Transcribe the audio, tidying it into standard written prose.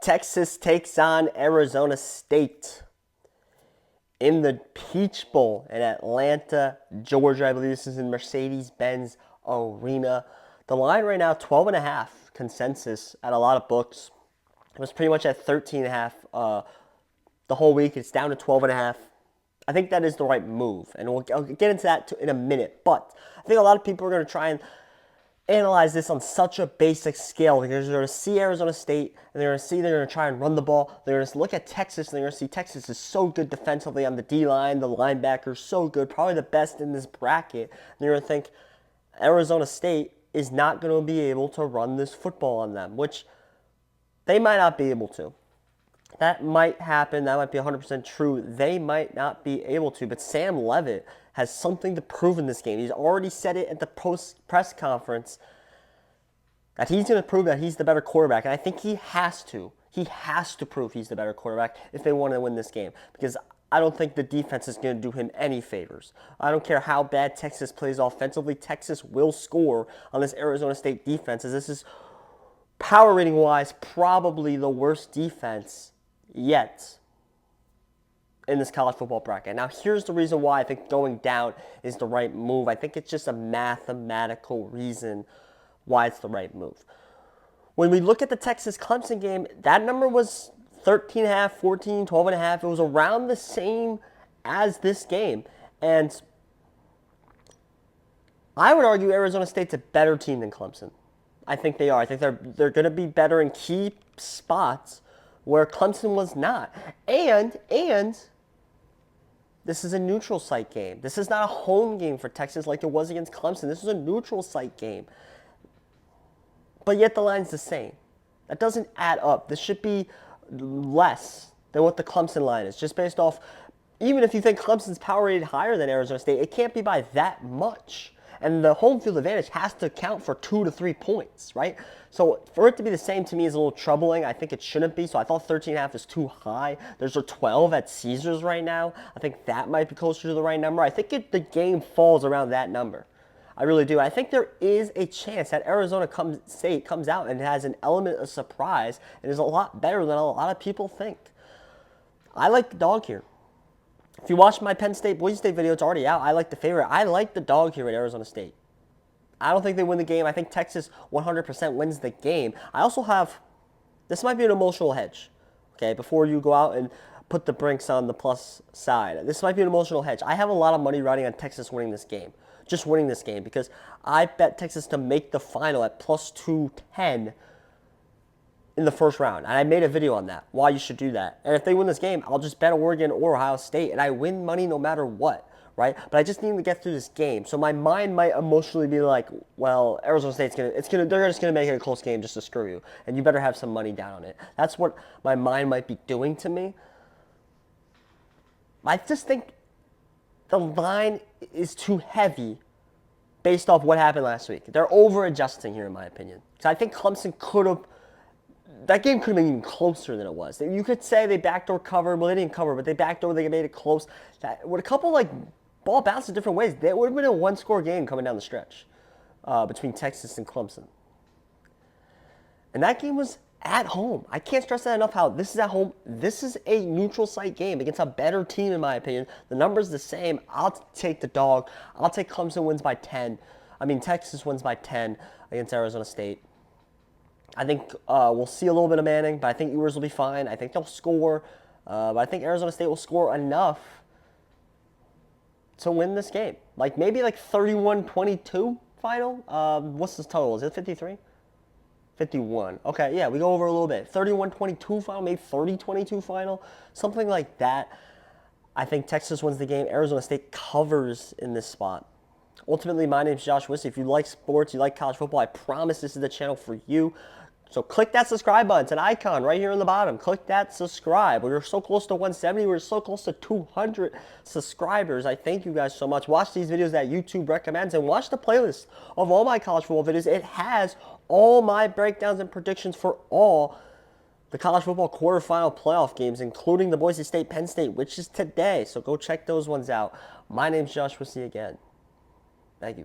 Texas takes on Arizona State in the Peach Bowl in Atlanta, Georgia. I believe this is in Mercedes-Benz Arena. The line right now, 12.5 consensus at a lot of books. It was pretty much at 13.5 the whole week. It's down to 12.5. I think that is the right move, and I'll get into that in a minute. But I think a lot of people are going to try and analyze this on such a basic scale because they're going to see Arizona State and they're going to try and run the ball. They're going to look at Texas and they're going to see Texas is so good defensively on the D-line, the linebackers so good, probably the best in this bracket. And they're going to think Arizona State is not going to be able to run this football on them, which they might not be able to. That might happen. That might be 100% true. They might not be able to. But Sam Leavitt has something to prove in this game. He's already said it at the post-press conference that he's going to prove that he's the better quarterback. And I think he has to. He has to prove he's the better quarterback if they want to win this game. Because I don't think the defense is going to do him any favors. I don't care how bad Texas plays offensively. Texas will score on this Arizona State defense, as this is, power rating-wise, probably the worst defense yet in this college football bracket. Now, here's the reason why I think going down is the right move. I think it's just a mathematical reason why it's the right move. When we look at the Texas-Clemson game, that number was 13.5, 14, 12.5. It was around the same as this game. And I would argue Arizona State's a better team than Clemson. I think they are. I think they're going to be better in key spots where Clemson was not. And this is a neutral site game. This is not a home game for Texas like it was against Clemson. This is a neutral site game. But yet the line's the same. That doesn't add up. This should be less than what the Clemson line is, just based off, even if you think Clemson's power rated higher than Arizona State, it can't be by that much. And the home field advantage has to count for 2 to 3 points, right? So for it to be the same to me is a little troubling. I think it shouldn't be. So I thought 13.5 is too high. There's a 12 at Caesars right now. I think that might be closer to the right number. I think the game falls around that number. I really do. I think there is a chance that Arizona State comes out and has an element of surprise and is a lot better than a lot of people think. I like the dog here. If you watch my Penn State, Boise State video, it's already out. I like the favorite. I like the dog here at Arizona State. I don't think they win the game. I think Texas 100% wins the game. I also have, this might be an emotional hedge, okay, before you go out and put the brinks on the plus side. This might be an emotional hedge. I have a lot of money riding on Texas winning this game, just winning this game, because I bet Texas to make the final at plus 210 in the first round. And I made a video on that, why you should do that. And if they win this game, I'll just bet Oregon or Ohio State, and I win money no matter what, right? But I just need to get through this game. So my mind might emotionally be like, well, Arizona State's they're just gonna make it a close game just to screw you, and you better have some money down on it. That's what my mind might be doing to me. I just think the line is too heavy based off what happened last week. They're over-adjusting here, in my opinion. So I think Clemson that game could have been even closer than it was. You could say they backdoor covered. Well, they didn't cover, but they backdoor, they made it close. With a couple, ball bounced in different ways, that would have been a one-score game coming down the stretch between Texas and Clemson. And that game was at home. I can't stress that enough how this is at home. This is a neutral site game against a better team, in my opinion. The number's the same. I'll take the dog. I'll take Clemson wins by 10. Texas wins by 10 against Arizona State. I think we'll see a little bit of Manning, but I think Ewers will be fine. I think they'll score, but I think Arizona State will score enough to win this game. Maybe 31-22 final. What's the total? Is it 53? 51. Okay, yeah, we go over a little bit. 31-22 final, maybe 30-22 final, something like that. I think Texas wins the game. Arizona State covers in this spot. Ultimately, my name is Josh Wissey. If you like sports, you like college football, I promise this is the channel for you. So click that subscribe button. It's an icon right here on the bottom. Click that subscribe. We're so close to 170. We're so close to 200 subscribers. I thank you guys so much. Watch these videos that YouTube recommends and watch the playlist of all my college football videos. It has all my breakdowns and predictions for all the college football quarterfinal playoff games, including the Boise State, Penn State, which is today. So go check those ones out. My name's Josh. We'll see you again. Thank you.